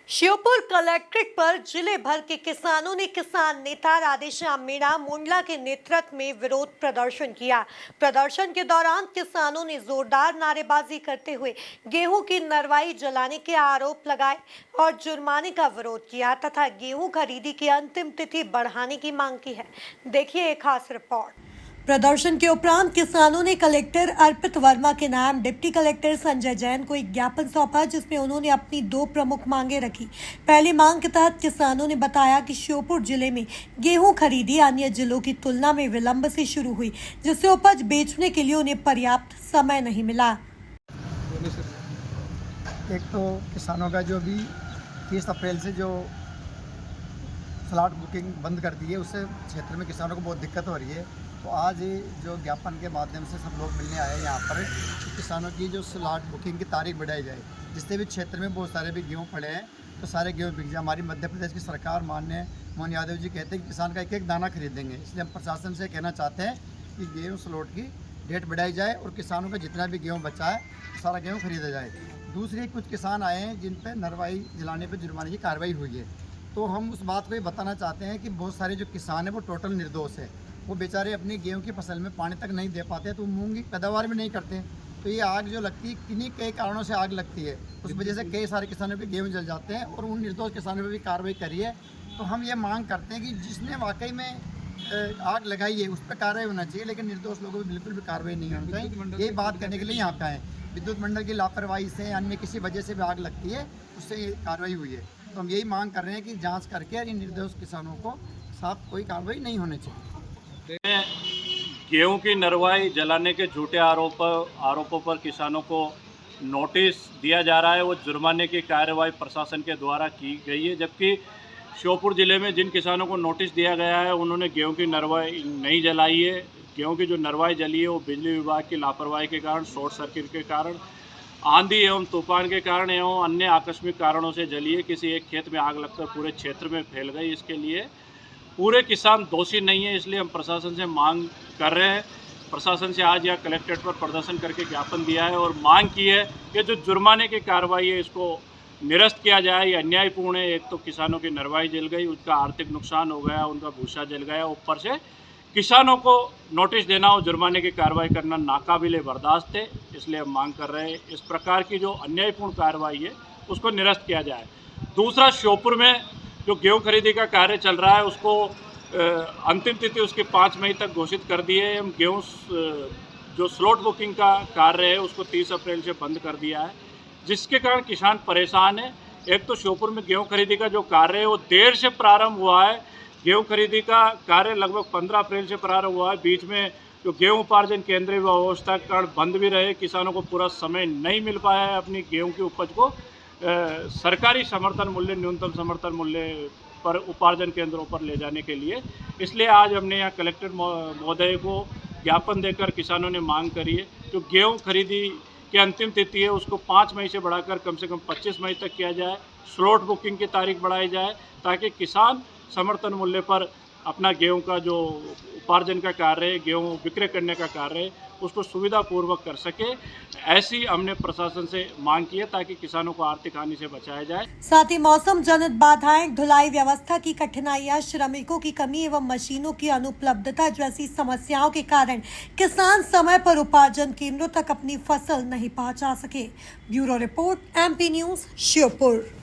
Sheopur collectorate पर जिले भर के किसानों ने किसान नेता राधेश्याम मीणा मुंडला के नेतृत्व में विरोध प्रदर्शन किया। प्रदर्शन के दौरान किसानों ने जोरदार नारेबाजी करते हुए गेहूं की नरवाई जलाने के आरोप लगाए और जुर्माने का विरोध किया तथा गेहूं खरीदी की अंतिम तिथि बढ़ाने की मांग की है। देखिए एक खास रिपोर्ट। प्रदर्शन के उपरांत किसानों ने कलेक्टर अर्पित वर्मा के नाम डिप्टी कलेक्टर संजय जैन को एक ज्ञापन सौंपा, जिसमें उन्होंने अपनी दो प्रमुख मांगे रखी। पहली मांग के तहत किसानों ने बताया कि श्योपुर जिले में गेहूं खरीदी अन्य जिलों की तुलना में विलंब से शुरू हुई, जिससे उपज बेचने के लिए उन्हें पर्याप्त समय नहीं मिला। एक तो किसानों का जो भी 30 अप्रैल से जो स्लॉट बुकिंग बंद कर दी है, उससे क्षेत्र में किसानों को बहुत दिक्कत हो रही है। तो आज जो ज्ञापन के माध्यम से सब लोग मिलने आए हैं यहाँ पर, तो किसानों की जो स्लॉट बुकिंग की तारीख बढ़ाई जाए, जिससे भी क्षेत्र में बहुत सारे भी गेहूँ पड़े हैं तो सारे गेहूँ बिक जाए। हमारी मध्य प्रदेश की सरकार माननीय मोहन यादव जी कहते हैं कि किसान का एक एक दाना खरीदेंगे, इसलिए हम प्रशासन से कहना चाहते हैं कि गेहूँ स्लॉट की डेट बढ़ाई जाए और किसानों का जितना भी गेहूँ बचा है सारा गेहूँ खरीदा जाए। दूसरे कुछ किसान आए हैं जिन पर नरवाई जलाने पर जुर्माने की कार्रवाई हुई है, तो हम उस बात को ये बताना चाहते हैं कि बहुत सारे जो किसान हैं वो टोटल निर्दोष है। वो बेचारे अपनी गेहूं की फसल में पानी तक नहीं दे पाते, तो मूंग की पैदावार भी नहीं करते। तो ये आग जो लगती है, किन्हीं कई कारणों से आग लगती है, उस वजह से कई सारे किसानों के गेहूं जल जाते हैं और उन निर्दोष किसानों पर भी कार्रवाई करी है। तो हम ये मांग करते हैं कि जिसने वाकई में आग लगाई है उस पर कार्रवाई होना चाहिए, लेकिन निर्दोष लोगों पर बिल्कुल भी कार्रवाई नहीं होनी चाहिए। यही बात करने के लिए यहाँ पे आए। विद्युत मंडल की लापरवाही से अन्य किसी वजह से भी आग लगती है, उससे ये कार्रवाई हुई है। तो हम यही मांग कर रहे हैं कि जांच करके इन निर्दोष किसानों को साथ कोई कार्रवाई नहीं होनी चाहिए। गेहूं की नरवाई जलाने के झूठे आरोपों पर किसानों को नोटिस दिया जा रहा है। वो जुर्माने की कार्रवाई प्रशासन के द्वारा की गई है, जबकि श्योपुर ज़िले में जिन किसानों को नोटिस दिया गया है उन्होंने गेहूं की नरवाई नहीं जलाई है। गेहूं की जो नरवाई जली है वो बिजली विभाग की लापरवाही के कारण, शॉर्ट सर्किट के कारण, आंधी एवं तूफान के कारण एवं अन्य आकस्मिक कारणों से जली है। किसी एक खेत में आग लगकर पूरे क्षेत्र में फैल गई। इसके लिए पूरे किसान दोषी नहीं है, इसलिए हम प्रशासन से मांग कर रहे हैं। प्रशासन से आज यहाँ कलेक्ट्रेट पर प्रदर्शन करके ज्ञापन दिया है और मांग की है कि जो जुर्माने की कार्रवाई है इसको निरस्त किया जाए। ये अन्यायपूर्ण है। एक तो किसानों की नरवाई जल गई, उनका आर्थिक नुकसान हो गया, उनका भूसा जल गया, ऊपर से किसानों को नोटिस देना और जुर्माने की कार्रवाई करना नाकाबिले बर्दाश्त है। इसलिए हम मांग कर रहे हैं इस प्रकार की जो अन्यायपूर्ण कार्रवाई है उसको निरस्त किया जाए। दूसरा, श्योपुर में जो गेहूं खरीदी का कार्य चल रहा है उसको अंतिम तिथि उसकी 5 मई तक घोषित कर दी है। हम गेहूं जो स्लॉट बुकिंग का कार्य है उसको 30 अप्रैल से बंद कर दिया है, जिसके कारण किसान परेशान है। एक तो श्योपुर में गेहूं खरीदी का जो कार्य है वो देर से प्रारंभ हुआ है। गेहूं खरीदी का कार्य लगभग 15 अप्रैल से प्रारंभ हुआ है। बीच में जो गेहूं उपार्जन केंद्रीय व्यवस्था के कारण बंद भी रहे, किसानों को पूरा समय नहीं मिल पाया है अपनी गेहूं की उपज को सरकारी समर्थन मूल्य, न्यूनतम समर्थन मूल्य पर उपार्जन केंद्रों पर ले जाने के लिए। इसलिए आज हमने यहाँ कलेक्टर महोदय को ज्ञापन देकर किसानों ने मांग करी है जो गेहूं खरीदी की अंतिम तिथि है उसको 5 मई से बढ़ाकर कम से कम 25 मई तक किया जाए। स्लॉट बुकिंग की तारीख बढ़ाई जाए ताकि किसान समर्थन मूल्य पर अपना गेहूं का जो उपार्जन का कार्य है, गेहूं विक्रय करने का कार्य है, उसको सुविधापूर्वक कर सके। ऐसी हमने प्रशासन से मांग की है ताकि किसानों को आर्थिक हानि से बचाया जाए। साथ ही मौसम जनित बाधाएं, ढुलाई व्यवस्था की कठिनाइयां, श्रमिकों की कमी एवं मशीनों की अनुपलब्धता जैसी समस्याओं के कारण किसान समय पर उपार्जन केंद्रों तक अपनी फसल नहीं पहुंचा सके। Bureau report, MP news, Sheopur.